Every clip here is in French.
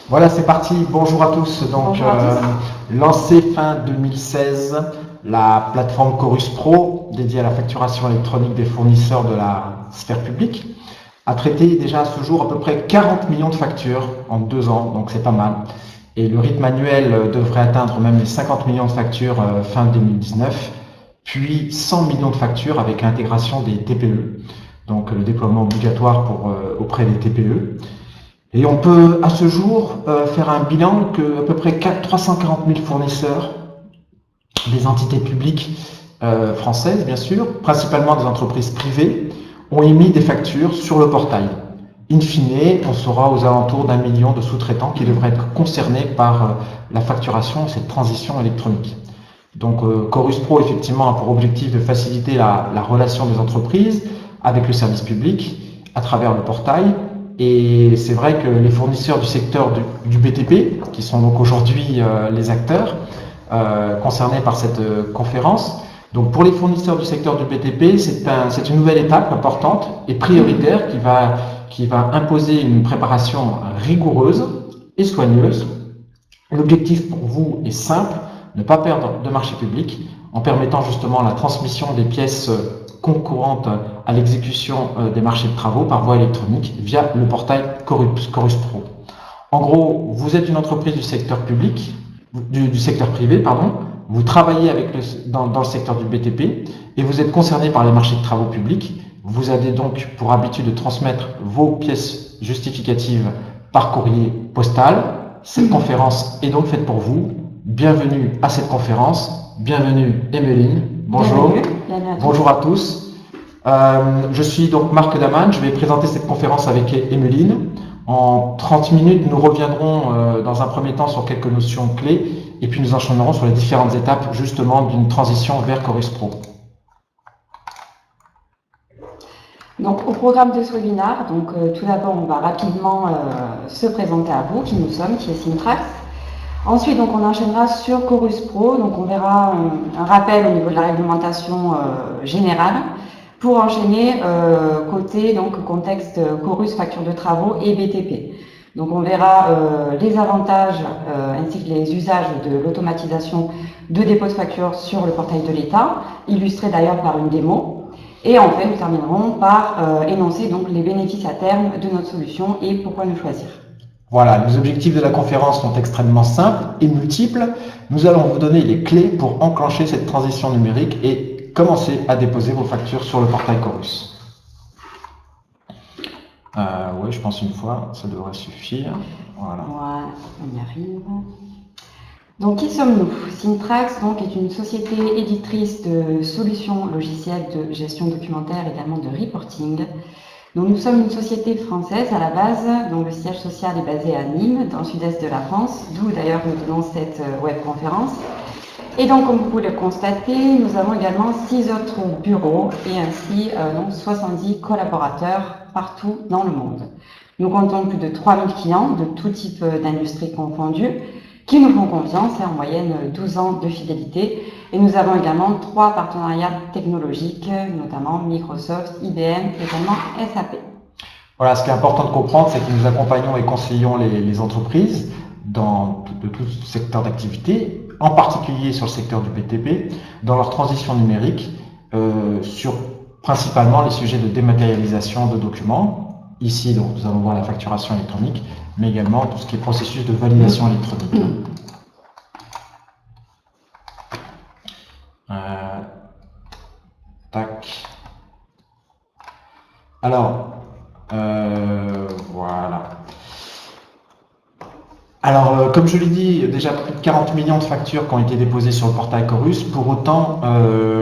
Voilà, c'est parti. Bonjour à tous. Donc, Bonjour à tous. lancée fin 2016, la plateforme Chorus Pro, dédiée à la facturation électronique des fournisseurs de la sphère publique, a traité déjà à ce jour à peu près 40 millions de factures en 2 ans, donc c'est pas mal. Et le rythme annuel devrait atteindre même les 50 millions de factures fin 2019, puis 100 millions de factures avec l'intégration des TPE, donc le déploiement obligatoire auprès des TPE. Et on peut à ce jour faire un bilan que à peu près 340 000 fournisseurs, des entités publiques françaises bien sûr, principalement des entreprises privées, ont émis des factures sur le portail. In fine, on sera aux alentours d'1 million de sous-traitants qui devraient être concernés par la facturation et cette transition électronique. Donc Chorus Pro effectivement a pour objectif de faciliter la relation des entreprises avec le service public à travers le portail. Et c'est vrai que les fournisseurs du secteur du BTP, qui sont donc aujourd'hui les acteurs concernés par cette conférence, donc pour les fournisseurs du secteur du BTP, c'est une nouvelle étape importante et prioritaire qui va imposer une préparation rigoureuse et soigneuse. L'objectif pour vous est simple, ne pas perdre de marché public en permettant justement la transmission des pièces concurrentes à l'exécution des marchés de travaux par voie électronique via le portail Chorus Pro. En gros, vous êtes une entreprise du secteur public, du secteur privé, pardon, vous travaillez dans le secteur du BTP et vous êtes concerné par les marchés de travaux publics. Vous avez donc pour habitude de transmettre vos pièces justificatives par courrier postal. Cette conférence est donc faite pour vous. Bienvenue à cette conférence. Bienvenue Emeline. Bonjour. Bienvenue à tous. Bonjour à tous. Je suis donc Marc Daman. Je vais présenter cette conférence avec Emeline. En 30 minutes, nous reviendrons dans un premier temps sur quelques notions clés et puis nous enchaînerons sur les différentes étapes justement d'une transition vers Chorus Pro. Donc, au programme de ce webinaire, tout d'abord, on va rapidement se présenter à vous, qui nous sommes, qui est Syntrax. Ensuite, donc, on enchaînera sur Chorus Pro. Donc, on verra un rappel au niveau de la réglementation générale pour enchaîner côté donc contexte Chorus, facture de travaux et BTP. Donc, on verra les avantages ainsi que les usages de l'automatisation de dépôt de facture sur le portail de l'État, illustré d'ailleurs par une démo. Et enfin, nous terminerons par énoncer donc les bénéfices à terme de notre solution et pourquoi nous choisir. Voilà, les objectifs de la conférence sont extrêmement simples et multiples. Nous allons vous donner les clés pour enclencher cette transition numérique et commencer à déposer vos factures sur le portail Chorus. Oui, je pense une fois, ça devrait suffire. Voilà. Voilà, on y arrive. Donc, qui sommes-nous? Syntrax donc, est une société éditrice de solutions logicielles de gestion documentaire, également de reporting. Donc, nous sommes une société française à la base, dont le siège social est basé à Nîmes, dans le sud-est de la France, d'où d'ailleurs nous donnons cette webconférence. Et donc, comme vous pouvez le constater, nous avons également 6 autres bureaux et ainsi donc 70 collaborateurs partout dans le monde. Nous comptons plus de 3000 clients de tout type d'industrie confondue, qui nous font confiance et en moyenne 12 ans de fidélité. Et nous avons également 3 partenariats technologiques, notamment Microsoft, IBM, également SAP. Voilà, ce qui est important de comprendre, c'est que nous accompagnons et conseillons les entreprises de tout secteur d'activité, en particulier sur le secteur du BTP, dans leur transition numérique, sur principalement les sujets de dématérialisation de documents. Ici, donc, nous allons voir la facturation électronique, mais également tout ce qui est processus de validation électronique. Tac. Alors, voilà. Alors, comme je l'ai dit, déjà plus de 40 millions de factures qui ont été déposées sur le portail Chorus. Pour autant,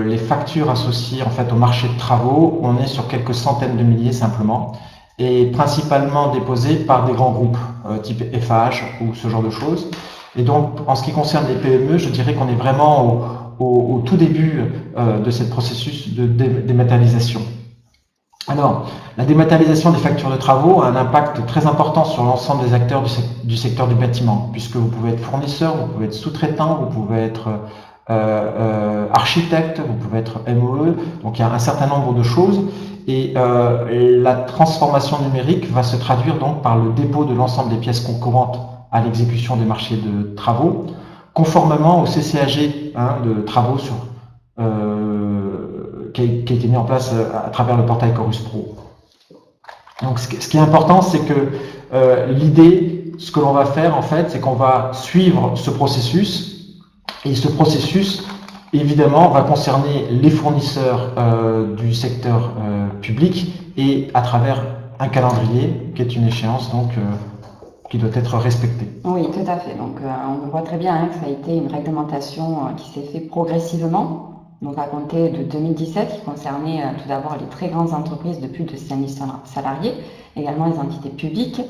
les factures associées en fait au marché de travaux, on est sur quelques centaines de milliers simplement, et principalement déposées par des grands groupes type FH ou ce genre de choses. Et donc, en ce qui concerne les PME, je dirais qu'on est vraiment au tout début de ce processus de dématérialisation. Alors, la dématérialisation des factures de travaux a un impact très important sur l'ensemble des acteurs du secteur du bâtiment, puisque vous pouvez être fournisseur, vous pouvez être sous-traitant, vous pouvez être architecte, vous pouvez être MOE, donc il y a un certain nombre de choses. Et la transformation numérique va se traduire donc par le dépôt de l'ensemble des pièces concurrentes à l'exécution des marchés de travaux, conformément au CCAG de travaux qui a été mis en place à travers le portail Chorus Pro. Donc ce qui est important, c'est que l'idée, ce que l'on va faire en fait, c'est qu'on va suivre ce processus, et ce processus évidemment va concerner les fournisseurs du secteur public, et à travers un calendrier qui est une échéance donc qui doit être respectée. Oui, tout à fait. Donc on voit très bien que ça a été une réglementation qui s'est fait progressivement. Donc à compter de 2017, qui concernait tout d'abord les très grandes entreprises de plus de 5000 salariés, également les entités publiques.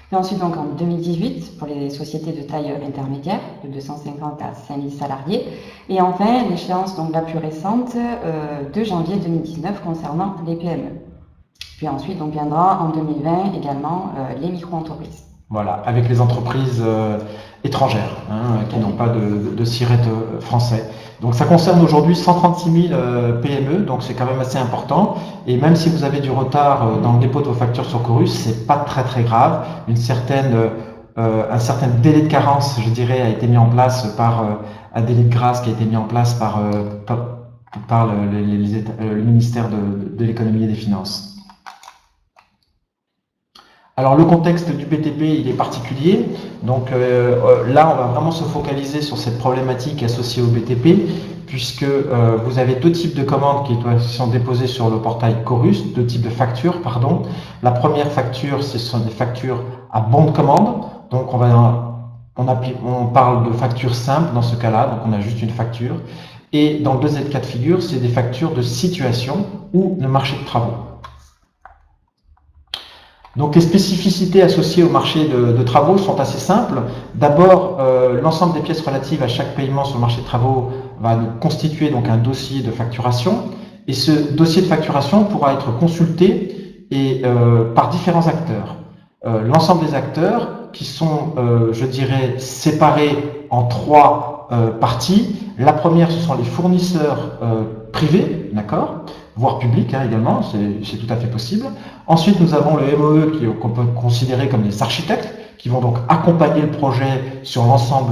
Puis ensuite, donc en 2018, pour les sociétés de taille intermédiaire, de 250 à 5000 salariés. Et enfin, l'échéance donc la plus récente, de janvier 2019, concernant les PME. Puis ensuite, donc viendra en 2020 également les micro-entreprises. Voilà, avec les entreprises étrangères qui n'ont pas de SIRET français. Donc ça concerne aujourd'hui 136 000 PME, donc c'est quand même assez important. Et même si vous avez du retard dans le dépôt de vos factures sur Chorus, c'est pas très grave. Un certain délai de carence, je dirais, a été mis en place par un délai de grâce qui a été mis en place par le ministère de l'économie et des finances. Alors le contexte du BTP, il est particulier, donc là on va vraiment se focaliser sur cette problématique associée au BTP, puisque vous avez deux types de commandes qui sont déposées sur le portail Chorus, deux types de factures, pardon. La première facture, ce sont des factures à bon de commande, donc on parle de facture simple dans ce cas-là, donc on a juste une facture. Et dans le deuxième cas de figure, c'est des factures de situation ou de marché de travaux. Donc les spécificités associées au marché de travaux sont assez simples. D'abord, l'ensemble des pièces relatives à chaque paiement sur le marché de travaux va nous constituer donc un dossier de facturation. Et ce dossier de facturation pourra être consulté par différents acteurs. L'ensemble des acteurs qui sont, je dirais, séparés en trois parties. La première, ce sont les fournisseurs privés, d'accord, voire publics également, c'est tout à fait possible. Ensuite, nous avons le MOE qu'on peut considérer comme des architectes qui vont donc accompagner le projet sur l'ensemble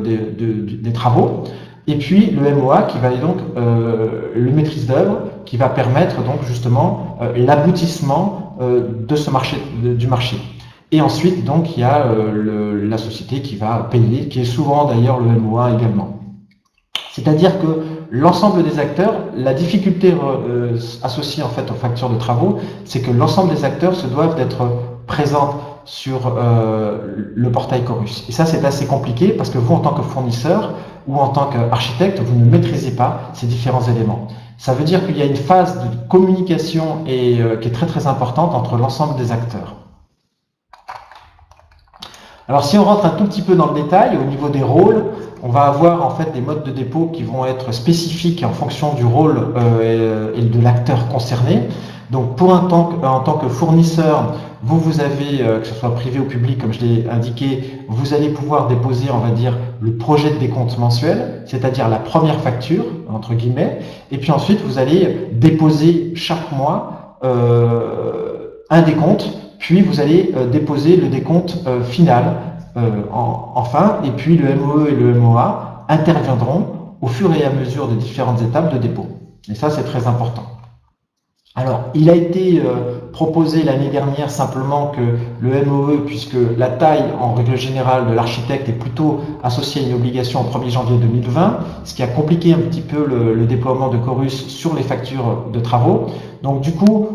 des travaux. Et puis le MOA qui va être donc le maîtrise d'œuvre qui va permettre donc justement l'aboutissement de ce du marché. Et ensuite donc il y a la société qui va payer, qui est souvent d'ailleurs le MOA également. C'est-à-dire que l'ensemble des acteurs, la difficulté associée en fait aux factures de travaux, c'est que l'ensemble des acteurs se doivent d'être présents sur le portail Chorus. Et ça, c'est assez compliqué parce que vous, en tant que fournisseur ou en tant qu'architecte, vous ne maîtrisez pas ces différents éléments. Ça veut dire qu'il y a une phase de communication qui est très importante entre l'ensemble des acteurs. Alors si on rentre un tout petit peu dans le détail, au niveau des rôles, on va avoir en fait des modes de dépôt qui vont être spécifiques en fonction du rôle et de l'acteur concerné. Donc en tant que fournisseur, vous avez, que ce soit privé ou public, comme je l'ai indiqué, vous allez pouvoir déposer, on va dire, le projet de décompte mensuel, c'est-à-dire la première facture, entre guillemets, et puis ensuite vous allez déposer chaque mois un décompte, puis vous allez déposer le décompte final enfin, et puis le MOE et le MOA interviendront au fur et à mesure des différentes étapes de dépôt. Et ça, c'est très important. Alors, il a été proposé l'année dernière simplement que le MOE, puisque la taille en règle générale de l'architecte est plutôt associée à une obligation au 1er janvier 2020, ce qui a compliqué un petit peu le déploiement de Chorus sur les factures de travaux. Donc du coup,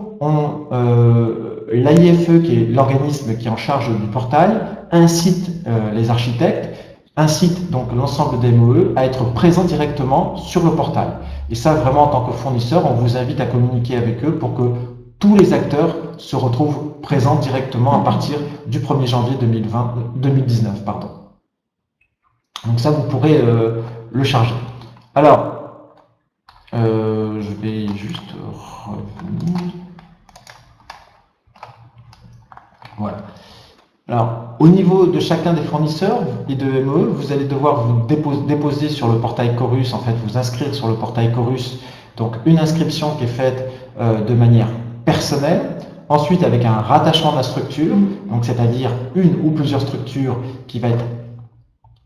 l'AIFE, qui est l'organisme qui est en charge du portail, incite les architectes, incite donc l'ensemble des MOE à être présents directement sur le portail. Et ça, vraiment, en tant que fournisseur, on vous invite à communiquer avec eux pour que tous les acteurs se retrouvent présents directement à partir du 1er janvier 2019. Pardon. Donc ça, vous pourrez le charger. Alors, je vais juste revenir. Voilà. Alors, au niveau de chacun des fournisseurs et de MOE, vous allez devoir vous déposer sur le portail Chorus, en fait, vous inscrire sur le portail Chorus. Donc, une inscription qui est faite de manière personnelle, ensuite avec un rattachement de la structure, donc c'est-à-dire une ou plusieurs structures qui va être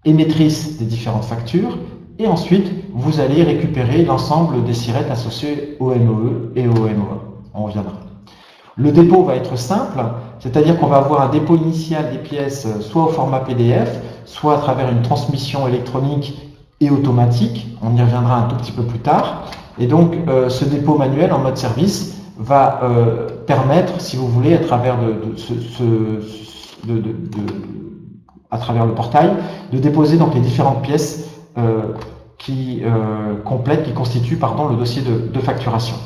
émettrice des différentes factures, et ensuite vous allez récupérer l'ensemble des sirettes associées au MOE et au MOA. On reviendra. Le dépôt va être simple, c'est-à-dire qu'on va avoir un dépôt initial des pièces soit au format PDF, soit à travers une transmission électronique et automatique. On y reviendra un tout petit peu plus tard. Et donc ce dépôt manuel en mode service va permettre, si vous voulez, à travers à travers le portail, de déposer donc les différentes pièces qui constituent le dossier de facturation.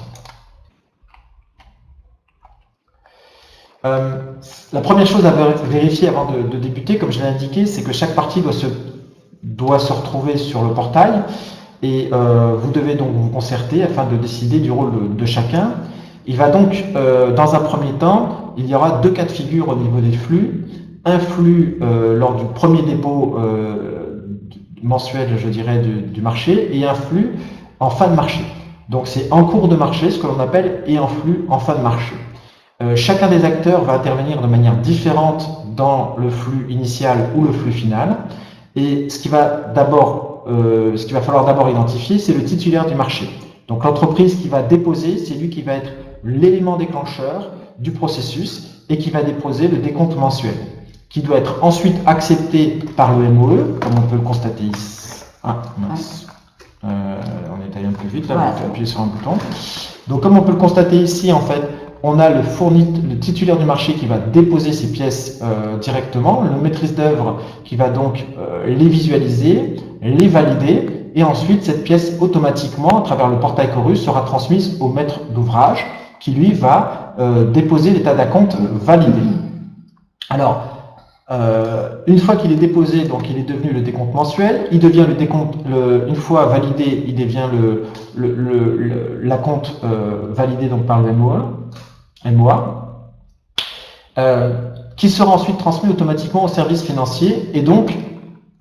La première chose à vérifier avant de débuter, comme je l'ai indiqué, c'est que chaque partie doit se retrouver sur le portail et vous devez donc vous concerter afin de décider du rôle de chacun. Il va donc, dans un premier temps, il y aura deux cas de figure au niveau des flux. Un flux lors du premier dépôt mensuel, je dirais, du marché, et un flux en fin de marché. Donc c'est en cours de marché, ce que l'on appelle, et en flux en fin de marché. Chacun des acteurs va intervenir de manière différente dans le flux initial ou le flux final. Et ce qu'il va falloir d'abord identifier, c'est le titulaire du marché. Donc l'entreprise qui va déposer, c'est lui qui va être l'élément déclencheur du processus et qui va déposer le décompte mensuel, qui doit être ensuite accepté par le MOE, comme on peut le constater ici. Ah, mince. On est allé un peu vite, là, on peut appuyer sur un bouton. Donc comme on peut le constater ici, en fait, on a le titulaire du marché qui va déposer ses pièces directement, le maîtrise d'œuvre qui va donc les visualiser, les valider, et ensuite cette pièce automatiquement, à travers le portail Chorus, sera transmise au maître d'ouvrage qui lui va déposer l'état d'acompte validé. Alors, une fois qu'il est déposé, donc il est devenu le décompte mensuel, il devient le décompte, une fois validé, il devient l'acompte validé donc par le MOA, qui sera ensuite transmis automatiquement au service financier et donc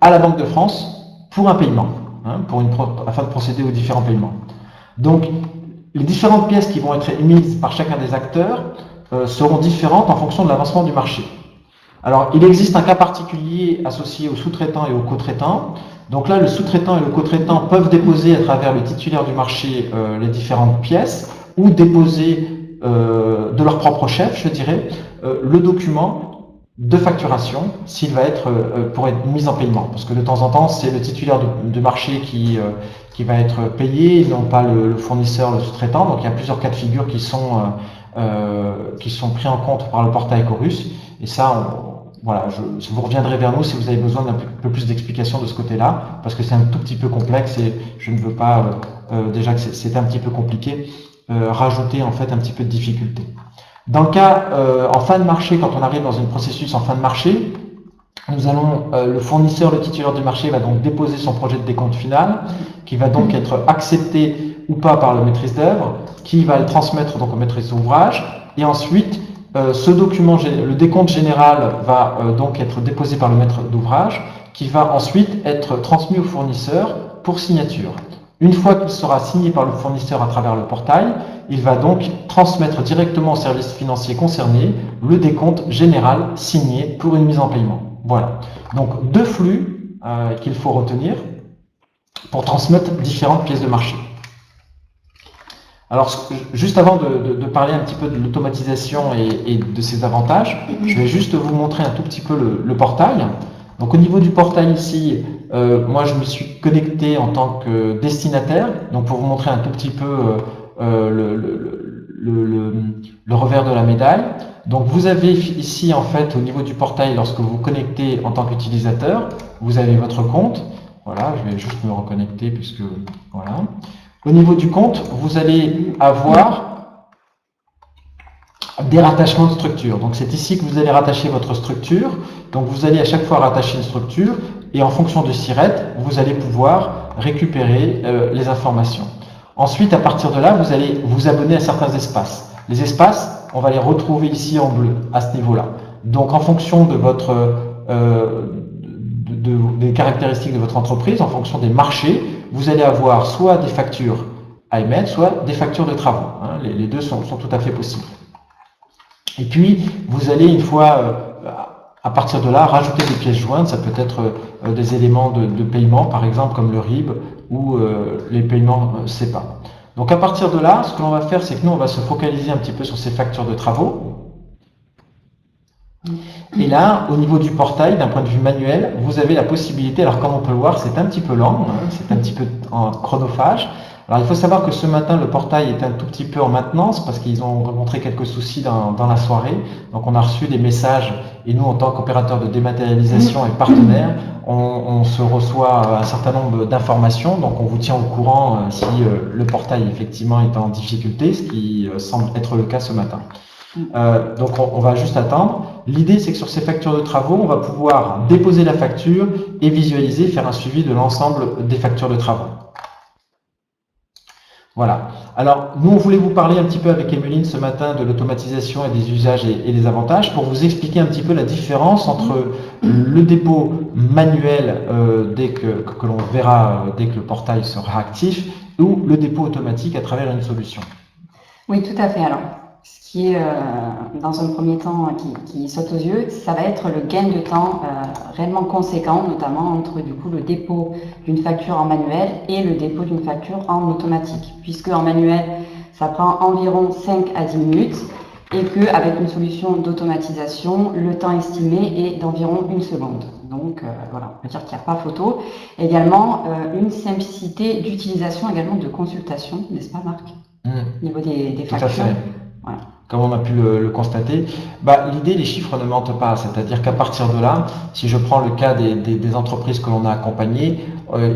à la Banque de France pour un paiement, afin de procéder aux différents paiements. Donc, les différentes pièces qui vont être émises par chacun des acteurs seront différentes en fonction de l'avancement du marché. Alors, il existe un cas particulier associé aux sous-traitants et aux co-traitants. Donc là, le sous-traitant et le co-traitant peuvent déposer à travers le titulaire du marché les différentes pièces ou déposer de leur propre chef, je dirais, le document de facturation s'il va être pour être mis en paiement. Parce que de temps en temps, c'est le titulaire du marché qui va être payé, non pas le fournisseur, le sous-traitant. Donc il y a plusieurs cas de figure qui sont pris en compte par le portail Chorus. Et ça, voilà, vous reviendrez vers nous si vous avez besoin d'un peu plus d'explications de ce côté-là, parce que c'est un tout petit peu complexe et je ne veux pas, déjà que c'est un petit peu compliqué, rajouter en fait un petit peu de difficulté. Dans le cas en fin de marché, quand on arrive dans un processus en fin de marché, nous allons, le fournisseur, le titulaire du marché va donc déposer son projet de décompte final, qui va donc être accepté ou pas par le maîtrise d'œuvre, qui va le transmettre donc au maîtrise d'ouvrage, et ensuite ce document, le décompte général, va donc être déposé par le maître d'ouvrage, qui va ensuite être transmis au fournisseur pour signature. Une fois qu'il sera signé par le fournisseur à travers le portail, il va donc transmettre directement au service financier concerné le décompte général signé pour une mise en paiement. Voilà. Donc deux flux qu'il faut retenir pour transmettre différentes pièces de marché. Alors, juste avant de parler un petit peu de l'automatisation et de ses avantages, je vais juste vous montrer un tout petit peu le portail. Donc, au niveau du portail ici, moi, je me suis connecté en tant que destinataire. Donc, pour vous montrer un tout petit peu le revers de la médaille. Donc, vous avez ici, en fait, au niveau du portail, lorsque vous vous connectez en tant qu'utilisateur, vous avez votre compte. Voilà, je vais juste me reconnecter puisque, voilà. Au niveau du compte, vous allez avoir des rattachements de structure. Donc c'est ici que vous allez rattacher votre structure. Donc vous allez à chaque fois rattacher une structure et en fonction de SIRET, vous allez pouvoir récupérer les informations. Ensuite, à partir de là, vous allez vous abonner à certains espaces. Les espaces, on va les retrouver ici en bleu, à ce niveau-là. Donc en fonction de votre des caractéristiques de votre entreprise, en fonction des marchés, vous allez avoir soit des factures à émettre, soit des factures de travaux. Les deux sont tout à fait possibles. Et puis, vous allez, une fois, à partir de là, rajouter des pièces jointes. Ça peut être des éléments de paiement, par exemple, comme le RIB ou les paiements SEPA. Donc, à partir de là, ce que l'on va faire, c'est que nous, on va se focaliser un petit peu sur ces factures de travaux. Et là, au niveau du portail, d'un point de vue manuel, vous avez la possibilité, alors comme on peut le voir, c'est un petit peu lent, hein, c'est un petit peu chronophage. Alors il faut savoir que ce matin, le portail est un tout petit peu en maintenance parce qu'ils ont rencontré quelques soucis dans la soirée. Donc on a reçu des messages et nous, en tant qu'opérateur de dématérialisation et partenaire, on se reçoit un certain nombre d'informations. Donc on vous tient au courant si le portail effectivement est en difficulté, ce qui semble être le cas ce matin. Donc on va juste attendre. L'idée, c'est que sur ces factures de travaux, on va pouvoir déposer la facture et visualiser, faire un suivi de l'ensemble des factures de travaux. Voilà. Alors, nous, on voulait vous parler un petit peu avec Emeline ce matin de l'automatisation et des usages et des avantages pour vous expliquer un petit peu la différence entre le dépôt manuel dès que l'on verra, dès que le portail sera actif, ou le dépôt automatique à travers une solution. Oui, tout à fait. Alors, ce qui est, dans un premier temps, qui saute aux yeux, ça va être le gain de temps réellement conséquent, notamment entre du coup le dépôt d'une facture en manuel et le dépôt d'une facture en automatique. Puisque en manuel, ça prend environ 5 à 10 minutes et qu'avec une solution d'automatisation, le temps estimé est d'environ 1 seconde. Donc voilà, on peut dire qu'il n'y a pas photo. Également, une simplicité d'utilisation, également de consultation, n'est-ce pas Marc? Au niveau des factures. Tout à fait. Voilà. Comme on a pu le constater, l'idée, les chiffres ne mentent pas. C'est-à-dire qu'à partir de là, si je prends le cas des entreprises que l'on a accompagnées,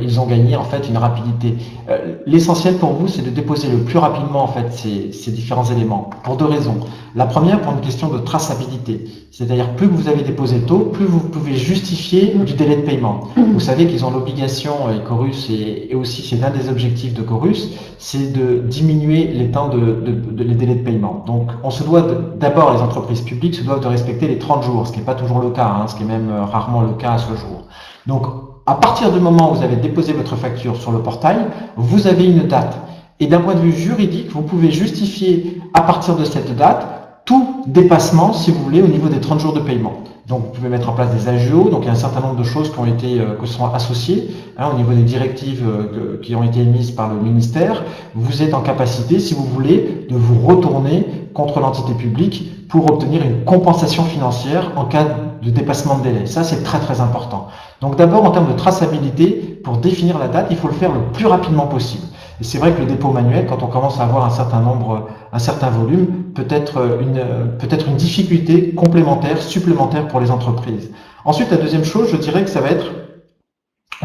ils ont gagné en fait une rapidité. L'essentiel pour vous, c'est de déposer le plus rapidement en fait ces différents éléments, pour 2 raisons. La première, pour une question de traçabilité. C'est-à-dire plus vous avez déposé tôt, plus vous pouvez justifier du délai de paiement. Vous savez qu'ils ont l'obligation, Chorus, et aussi c'est l'un des objectifs de Chorus, c'est de diminuer les temps les délais de paiement. Donc on se doit d'abord, les entreprises publiques se doivent de respecter les 30 jours, ce qui n'est pas toujours le cas, ce qui est même rarement le cas à ce jour. Donc à partir du moment où vous avez déposé votre facture sur le portail, vous avez une date. Et d'un point de vue juridique, vous pouvez justifier à partir de cette date tout dépassement, si vous voulez, au niveau des 30 jours de paiement. Donc vous pouvez mettre en place des AGO, donc il y a un certain nombre de choses qui sont associées au niveau des directives qui ont été émises par le ministère. Vous êtes en capacité, si vous voulez, de vous retourner contre l'entité publique pour obtenir une compensation financière en cas de dépassement de délai. Ça, c'est très très important. Donc d'abord, en termes de traçabilité, pour définir la date, il faut le faire le plus rapidement possible. Et c'est vrai que le dépôt manuel, quand on commence à avoir un certain volume, peut être une difficulté complémentaire, supplémentaire pour les entreprises. Ensuite, la deuxième chose, je dirais que ça va être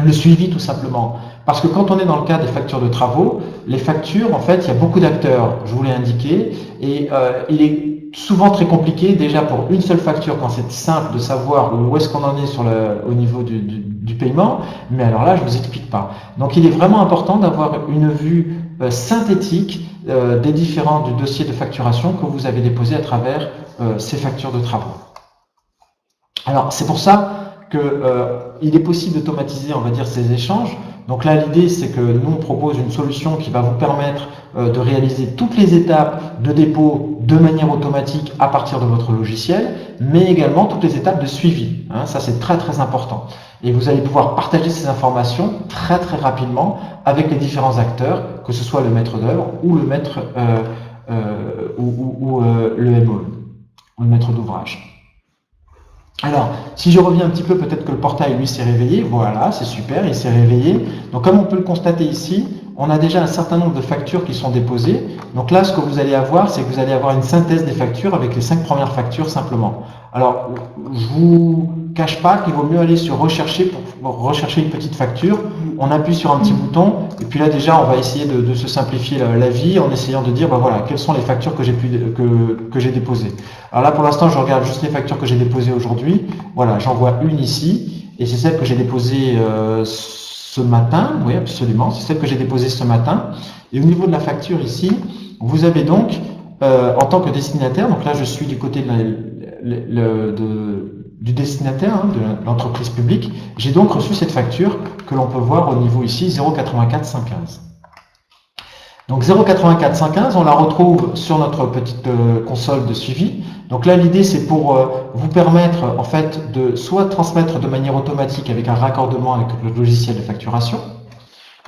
le suivi tout simplement. Parce que quand on est dans le cas des factures de travaux, les factures, en fait, il y a beaucoup d'acteurs, je vous l'ai indiqué, et il est souvent très compliqué, déjà pour une seule facture, quand c'est simple de savoir où est-ce qu'on en est au niveau du paiement, mais alors là, je ne vous explique pas. Donc il est vraiment important d'avoir une vue synthétique des différents du dossier de facturation que vous avez déposé à travers ces factures de travaux. Alors c'est pour ça qu'il est possible d'automatiser, on va dire, ces échanges. Donc là, l'idée, c'est que nous, on propose une solution qui va vous permettre de réaliser toutes les étapes de dépôt de manière automatique à partir de votre logiciel, mais également toutes les étapes de suivi. Ça, c'est très, très important. Et vous allez pouvoir partager ces informations très, très rapidement avec les différents acteurs, que ce soit le maître d'œuvre ou le maître le MOE, ou le maître d'ouvrage. Alors, si je reviens un petit peu, peut-être que le portail, lui, s'est réveillé. Voilà, c'est super, il s'est réveillé. Donc, comme on peut le constater ici, on a déjà un certain nombre de factures qui sont déposées. Donc là, ce que vous allez avoir, c'est que vous allez avoir une synthèse des factures avec les 5 premières factures simplement. Alors, je vous cache pas qu'il vaut mieux aller sur rechercher pour rechercher une petite facture. On appuie sur un petit bouton et puis là déjà, on va essayer de se simplifier la vie en essayant de dire, voilà, quelles sont les factures que j'ai déposées. Alors là, pour l'instant, je regarde juste les factures que j'ai déposées aujourd'hui. Voilà, j'en vois une ici et c'est celle que j'ai déposée ce matin. Oui, absolument, c'est celle que j'ai déposée ce matin. Et au niveau de la facture ici, vous avez donc, en tant que destinataire, donc là je suis du côté du destinataire, de l'entreprise publique, j'ai donc reçu cette facture que l'on peut voir au niveau ici 0,84 115. Donc 0,8415, on la retrouve sur notre petite console de suivi. Donc là, l'idée, c'est pour vous permettre en fait de soit transmettre de manière automatique avec un raccordement avec le logiciel de facturation.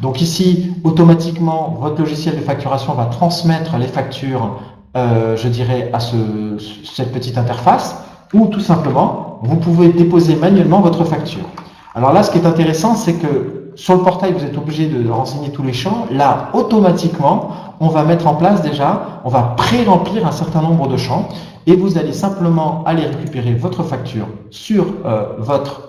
Donc ici, automatiquement, votre logiciel de facturation va transmettre les factures, je dirais, à cette petite interface, ou tout simplement, vous pouvez déposer manuellement votre facture. Alors là, ce qui est intéressant, c'est que sur le portail, vous êtes obligé de renseigner tous les champs. Là, automatiquement, on va mettre en place déjà, on va pré-remplir un certain nombre de champs, et vous allez simplement aller récupérer votre facture sur votre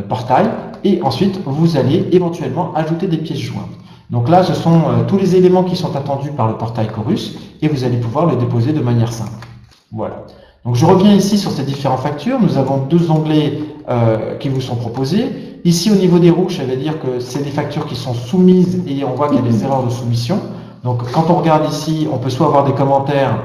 portail, et ensuite vous allez éventuellement ajouter des pièces jointes. Donc là, ce sont tous les éléments qui sont attendus par le portail Chorus, et vous allez pouvoir le déposer de manière simple. Voilà. Donc je reviens ici sur ces différentes factures. Nous avons deux onglets qui vous sont proposés. Ici, au niveau des rouges, ça veut dire que c'est des factures qui sont soumises et on voit qu'il y a des erreurs de soumission. Donc quand on regarde ici, on peut soit avoir des commentaires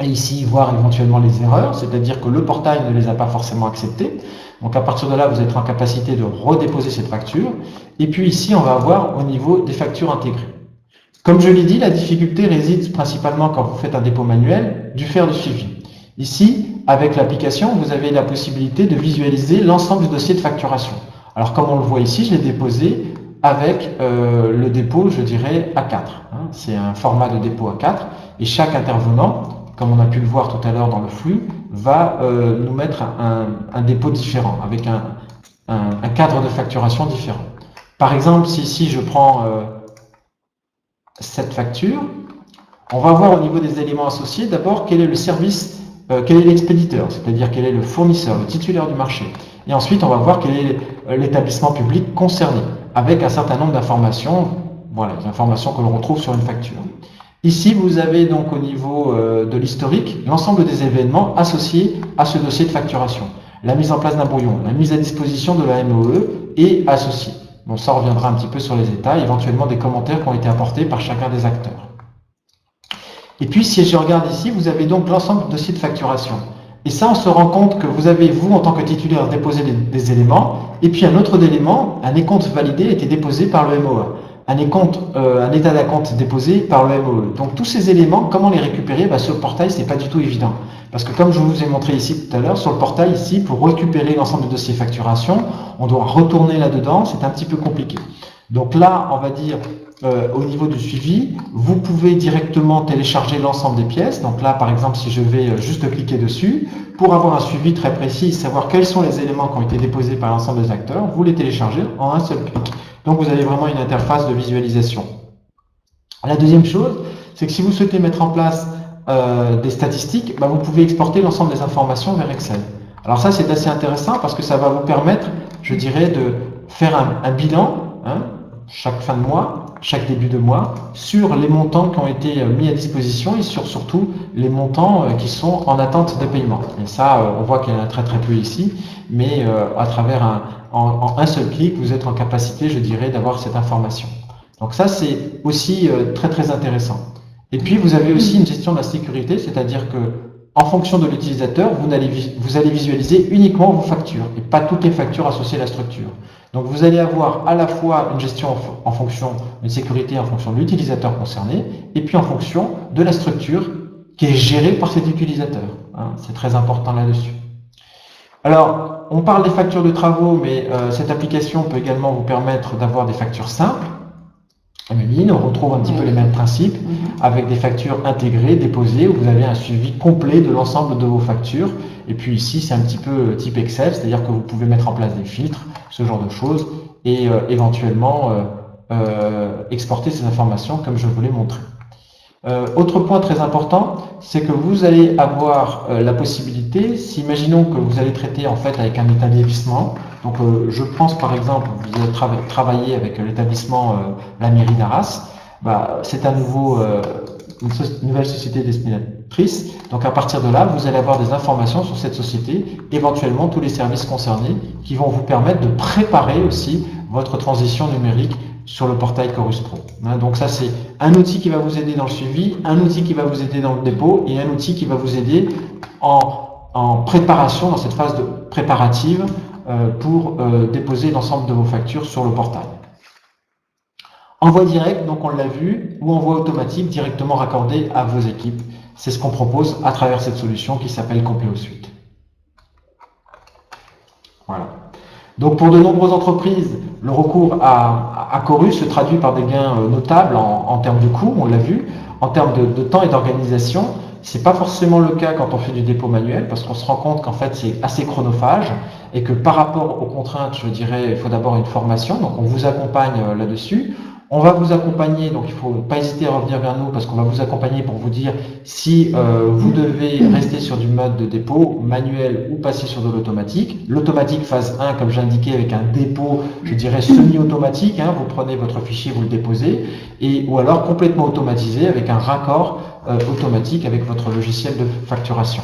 et ici voir éventuellement les erreurs, c'est-à-dire que le portail ne les a pas forcément acceptées. Donc à partir de là, vous êtes en capacité de redéposer cette facture. Et puis ici, on va avoir au niveau des factures intégrées. Comme je l'ai dit, la difficulté réside principalement quand vous faites un dépôt manuel du faire de suivi. Ici, avec l'application, vous avez la possibilité de visualiser l'ensemble du dossier de facturation. Alors comme on le voit ici, je l'ai déposé avec le dépôt, je dirais, A4. C'est un format de dépôt A4 et chaque intervenant, comme on a pu le voir tout à l'heure dans le flux, va nous mettre un dépôt différent, avec un cadre de facturation différent. Par exemple, si ici je prends cette facture, on va voir au niveau des éléments associés, d'abord quel est le service, quel est l'expéditeur, c'est-à-dire quel est le fournisseur, le titulaire du marché. Et ensuite, on va voir quel est l'établissement public concerné, avec un certain nombre d'informations, voilà, les informations que l'on retrouve sur une facture. Ici, vous avez donc au niveau de l'historique l'ensemble des événements associés à ce dossier de facturation. La mise en place d'un brouillon, la mise à disposition de la MOE et associés. Bon, ça reviendra un petit peu sur les états, éventuellement des commentaires qui ont été apportés par chacun des acteurs. Et puis, si je regarde ici, vous avez donc l'ensemble du dossier de facturation. Et ça, on se rend compte que vous avez, vous, en tant que titulaire, déposé des éléments, et puis un autre élément, un décompte validé, a été déposé par le MOE. Un état d'acompte déposé par le MOE. Donc tous ces éléments, comment les récupérer? Sur le portail, c'est pas du tout évident. Parce que comme je vous ai montré ici tout à l'heure, sur le portail ici, pour récupérer l'ensemble du dossier facturation, on doit retourner là-dedans, c'est un petit peu compliqué. Donc là, on va dire, au niveau du suivi, vous pouvez directement télécharger l'ensemble des pièces. Donc là, par exemple, si je vais juste cliquer dessus, pour avoir un suivi très précis, savoir quels sont les éléments qui ont été déposés par l'ensemble des acteurs, vous les téléchargez en un seul clic. Donc vous avez vraiment une interface de visualisation. La deuxième chose, c'est que si vous souhaitez mettre en place des statistiques, vous pouvez exporter l'ensemble des informations vers Excel. Alors ça, c'est assez intéressant parce que ça va vous permettre, je dirais, de faire un bilan, chaque fin de mois, chaque début de mois, sur les montants qui ont été mis à disposition et sur surtout les montants qui sont en attente de paiement. Et ça, on voit qu'il y en a très peu ici, mais à travers en un seul clic, vous êtes en capacité, je dirais, d'avoir cette information. Donc ça, c'est aussi très intéressant. Et puis, vous avez aussi une gestion de la sécurité, c'est-à-dire que en fonction de l'utilisateur, vous allez visualiser uniquement vos factures et pas toutes les factures associées à la structure. Donc vous allez avoir à la fois une gestion en fonction de sécurité, en fonction de l'utilisateur concerné, et puis en fonction de la structure qui est gérée par cet utilisateur. C'est très important là-dessus. Alors, on parle des factures de travaux, mais cette application peut également vous permettre d'avoir des factures simples. On retrouve un petit peu les mêmes principes, avec des factures intégrées, déposées, où vous avez un suivi complet de l'ensemble de vos factures. Et puis ici, c'est un petit peu type Excel, c'est-à-dire que vous pouvez mettre en place des filtres, ce genre de choses, et éventuellement exporter ces informations comme je vous l'ai montré. Autre point très important, c'est que vous allez avoir la possibilité, si imaginons que vous allez traiter en fait avec un établissement, donc je pense par exemple, vous allez travailler avec l'établissement la mairie d'Arras, c'est à nouveau une nouvelle société destinatrice, donc à partir de là, vous allez avoir des informations sur cette société, éventuellement tous les services concernés qui vont vous permettre de préparer aussi votre transition numérique sur le portail Chorus Pro. Donc ça, c'est un outil qui va vous aider dans le suivi, un outil qui va vous aider dans le dépôt et un outil qui va vous aider en préparation, dans cette phase de préparative pour déposer l'ensemble de vos factures sur le portail. Envoi direct, donc on l'a vu, ou envoi automatique directement raccordé à vos équipes. C'est ce qu'on propose à travers cette solution qui s'appelle Compleo Suite. Voilà. Donc pour de nombreuses entreprises, le recours à Chorus se traduit par des gains notables en termes de coûts, on l'a vu, en termes de temps et d'organisation. C'est pas forcément le cas quand on fait du dépôt manuel, parce qu'on se rend compte qu'en fait c'est assez chronophage et que par rapport aux contraintes, je dirais, il faut d'abord une formation. Donc on vous accompagne là-dessus. On va vous accompagner, donc il ne faut pas hésiter à revenir vers nous parce qu'on va vous accompagner pour vous dire si vous devez rester sur du mode de dépôt manuel ou passer sur de l'automatique. L'automatique phase 1, comme j'indiquais, avec un dépôt, je dirais semi-automatique, hein, vous prenez votre fichier, vous le déposez, ou alors complètement automatisé avec un raccord automatique avec votre logiciel de facturation.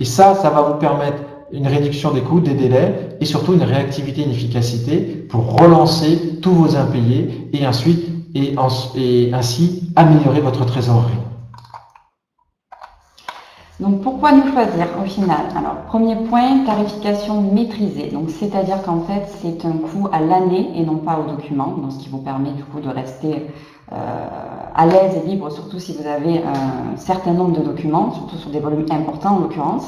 Et ça va vous permettre une réduction des coûts, des délais et surtout une réactivité, une efficacité pour relancer tous vos impayés et ensuite et ainsi améliorer votre trésorerie. Donc pourquoi nous choisir au final? Alors premier point, tarification maîtrisée. Donc c'est-à-dire qu'en fait c'est un coût à l'année et non pas au document, donc ce qui vous permet du coup de rester à l'aise et libre, surtout si vous avez un certain nombre de documents, surtout sur des volumes importants en l'occurrence.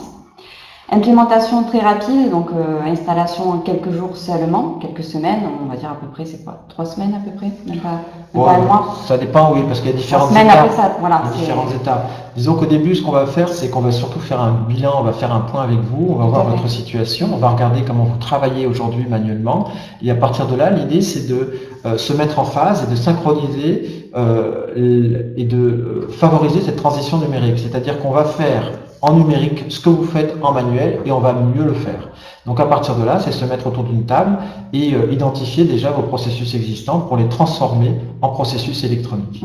Implémentation très rapide, donc installation en quelques jours seulement, quelques semaines, on va dire à peu près, c'est quoi, 3 semaines à peu près, même pas un mois. Ça dépend, oui, parce qu'il y a différentes étapes. Après ça, voilà, différentes étapes. Disons qu'au début, ce qu'on va faire, c'est qu'on va surtout faire un bilan, on va faire un point avec vous, on va voir votre situation, on va regarder comment vous travaillez aujourd'hui manuellement, et à partir de là, l'idée, c'est de se mettre en phase et de synchroniser et de favoriser cette transition numérique. C'est-à-dire qu'on va faire en numérique ce que vous faites en manuel et on va mieux le faire. Donc à partir de là, c'est se mettre autour d'une table et identifier déjà vos processus existants pour les transformer en processus électroniques.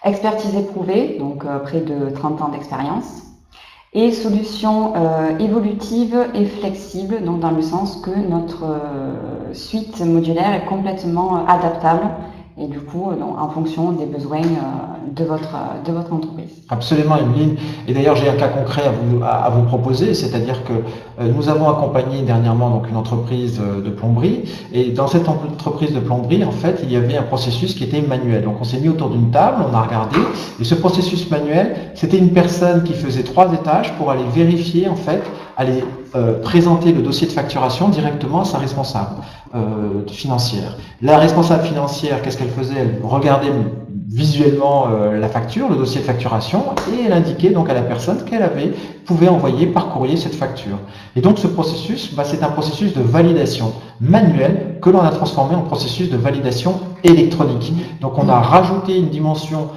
Expertise éprouvée, donc près de 30 ans d'expérience, et solution évolutive et flexible, donc dans le sens que notre suite modulaire est complètement adaptable et du coup en fonction des besoins de votre entreprise. Absolument, Emeline. Et d'ailleurs, j'ai un cas concret à vous proposer, c'est-à-dire que nous avons accompagné dernièrement donc une entreprise de plomberie, et dans cette entreprise de plomberie, en fait, il y avait un processus qui était manuel. Donc, on s'est mis autour d'une table, on a regardé, et ce processus manuel, c'était une personne qui faisait 3 étages pour aller vérifier, en fait, aller présenter le dossier de facturation directement à sa responsable financière. La responsable financière, qu'est-ce qu'elle faisait? Elle regardait visuellement la facture, le dossier de facturation, et elle indiquait donc à la personne qu'elle pouvait envoyer par courrier cette facture. Et donc ce processus, c'est un processus de validation manuelle que l'on a transformé en processus de validation électronique. Donc on a rajouté une dimension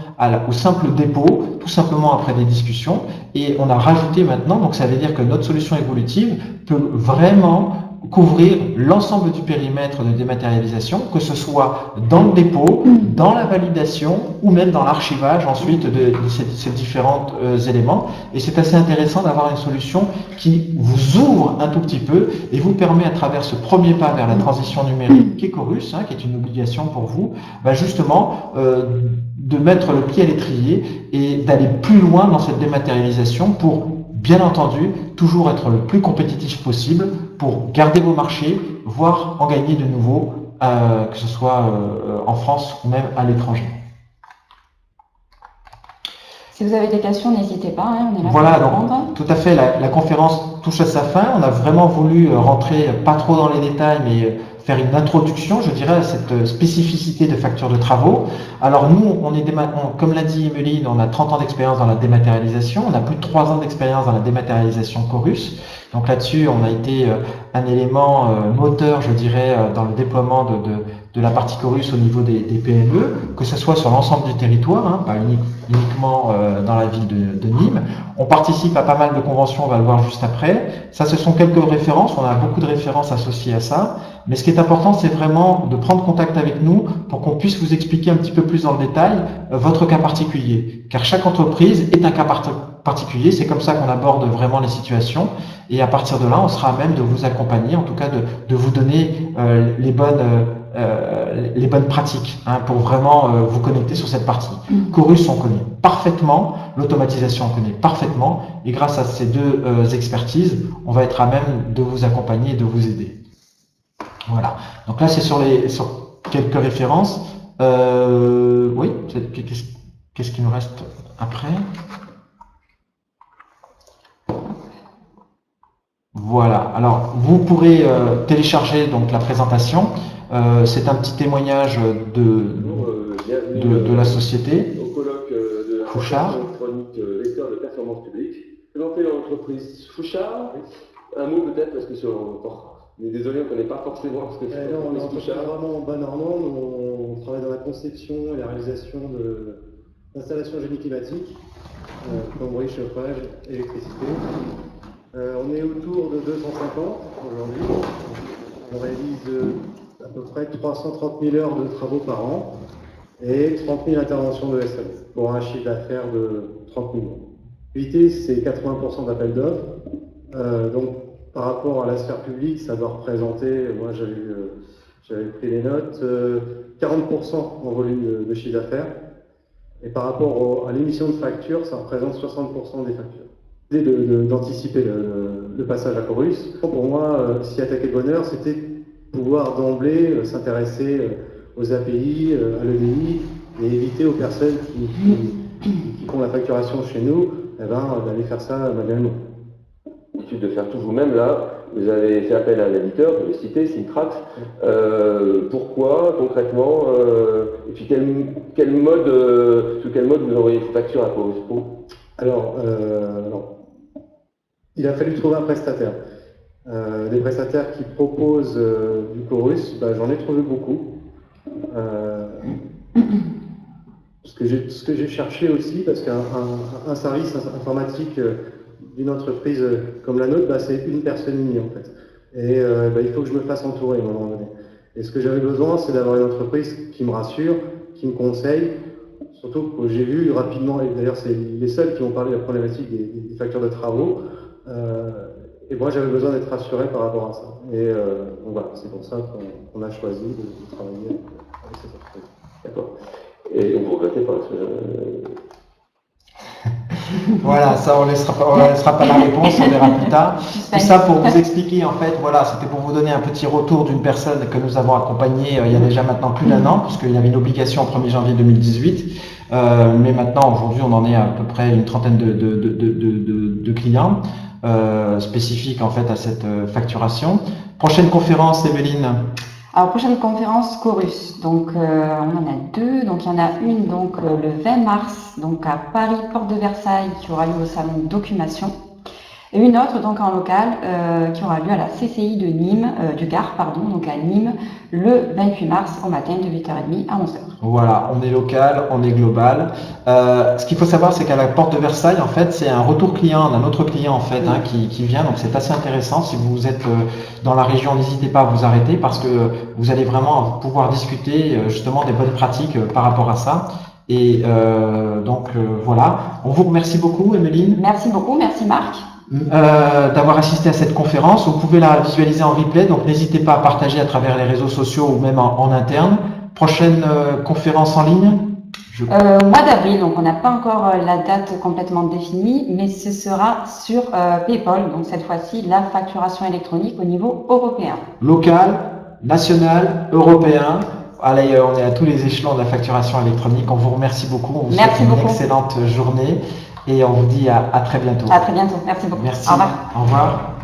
au simple dépôt, tout simplement après des discussions, et on a rajouté maintenant, donc ça veut dire que notre solution évolutive peut vraiment couvrir l'ensemble du périmètre de dématérialisation, que ce soit dans le dépôt, dans la validation ou même dans l'archivage ensuite de ces différents éléments. Et c'est assez intéressant d'avoir une solution qui vous ouvre un tout petit peu et vous permet à travers ce premier pas vers la transition numérique qu'est Chorus, qui est une obligation pour vous, justement de mettre le pied à l'étrier et d'aller plus loin dans cette dématérialisation pour, bien entendu, toujours être le plus compétitif possible pour garder vos marchés, voire en gagner de nouveaux, que ce soit en France ou même à l'étranger. Si vous avez des questions, n'hésitez pas, on est là voilà, pour répondre. Donc, tout à fait, la conférence touche à sa fin. On a vraiment voulu rentrer, pas trop dans les détails, mais faire une introduction, je dirais, à cette spécificité de facture de travaux. Alors nous, comme l'a dit Emeline, on a 30 ans d'expérience dans la dématérialisation, on a plus de 3 ans d'expérience dans la dématérialisation Chorus. Donc là-dessus, on a été un élément moteur, je dirais, dans le déploiement de la partie Chorus au niveau des PME, que ce soit sur l'ensemble du territoire, pas uniquement dans la ville de Nîmes. On participe à pas mal de conventions, on va le voir juste après. Ça, ce sont quelques références, on a beaucoup de références associées à ça. Mais ce qui est important, c'est vraiment de prendre contact avec nous pour qu'on puisse vous expliquer un petit peu plus dans le détail votre cas particulier. Car chaque entreprise est un cas particulier, c'est comme ça qu'on aborde vraiment les situations. Et à partir de là, on sera à même de vous accompagner, en tout cas de vous donner les bonnes pratiques pour vraiment vous connecter sur cette partie. Chorus, on connaît parfaitement, l'automatisation, on connaît parfaitement, et grâce à ces deux expertises, on va être à même de vous accompagner et de vous aider. Voilà. Donc là, c'est sur quelques références. Oui, qu'est-ce qui nous reste après? Voilà, alors vous pourrez télécharger donc la présentation. C'est un petit témoignage de la société. Au colloque de la Fouchard. électronique lecteur de performance publique. Présenter l'entreprise Fouchard. Un mot peut-être parce que on est désolé, on ne connaît pas forcément ce que c'est. Non, on est vraiment en bas normande. On travaille dans la conception et la réalisation d'installations génie climatique, plomberie, chauffage, électricité. On est autour de 250 aujourd'hui. On réalise à peu près 330 000 heures de travaux par an et 30 000 interventions de SAV pour un chiffre d'affaires de 30 millions. L'activité, c'est 80% d'appels d'offres. Donc, par rapport à la sphère publique, ça doit représenter, moi j'avais pris les notes, 40% en volume de chiffre d'affaires. Et par rapport à l'émission de factures, ça représente 60% des factures. L'idée d'anticiper le passage à Chorus, pour moi, s'y attaquer de bonne heure, c'était pouvoir d'emblée s'intéresser aux API, à l'EDI, et éviter aux personnes qui font la facturation chez nous, d'aller faire ça manuellement. De faire tout vous-même, là, vous avez fait appel à un éditeur, je vais citer, Syntrax. Pourquoi, concrètement, et puis quel mode vous envoyez vos factures à Chorus Pro? Alors, il a fallu trouver un prestataire. Des prestataires qui proposent du Chorus, j'en ai trouvé beaucoup. Ce que j'ai cherché aussi, parce qu'un service informatique d'une entreprise comme la nôtre, c'est une personne et demie en fait. Et il faut que je me fasse entourer à un moment donné. Et ce que j'avais besoin, c'est d'avoir une entreprise qui me rassure, qui me conseille. Surtout que j'ai vu rapidement, et d'ailleurs c'est les seuls qui m'ont parlé de la problématique des factures de travaux. Et moi j'avais besoin d'être rassuré par rapport à ça. Et donc voilà, c'est pour ça qu'on a choisi de travailler avec cette entreprise. D'accord. Et vous ne regrettez pas Voilà, ça on laissera pas la réponse, on verra plus tard. Tout ça pour vous expliquer, en fait, voilà, c'était pour vous donner un petit retour d'une personne que nous avons accompagnée il y a déjà maintenant plus d'1 an, puisqu'il y avait une obligation au 1er janvier 2018. Mais maintenant, aujourd'hui, on en est à peu près une trentaine de clients spécifiques en fait à cette facturation. Prochaine conférence, Evelyne. Alors, prochaine conférence, Chorus. Donc, on en a 2. Donc, il y en a une le 20 mars, donc à Paris, porte de Versailles, qui aura lieu au salon Documation. Et une autre, donc en local, qui aura lieu à la CCI de Nîmes, du Gard, donc à Nîmes, le 28 mars au matin de 8h30 à 11h. Voilà, on est local, on est global. Ce qu'il faut savoir, c'est qu'à la porte de Versailles, en fait, c'est un retour client d'un autre client en fait qui vient. Donc c'est assez intéressant. Si vous êtes dans la région, n'hésitez pas à vous arrêter parce que vous allez vraiment pouvoir discuter justement des bonnes pratiques par rapport à ça. Et voilà. On vous remercie beaucoup, Emeline. Merci beaucoup, merci Marc. D'avoir assisté à cette conférence. Vous pouvez la visualiser en replay, donc n'hésitez pas à partager à travers les réseaux sociaux ou même en interne. Prochaine conférence en ligne Au mois d'avril, donc on n'a pas encore la date complètement définie, mais ce sera sur PayPal, donc cette fois-ci la facturation électronique au niveau européen. Local, national, européen. Allez, on est à tous les échelons de la facturation électronique. On vous remercie beaucoup, on vous souhaite une excellente journée. Et on vous dit à très bientôt. À très bientôt. Merci beaucoup. Merci. Au revoir. Au revoir.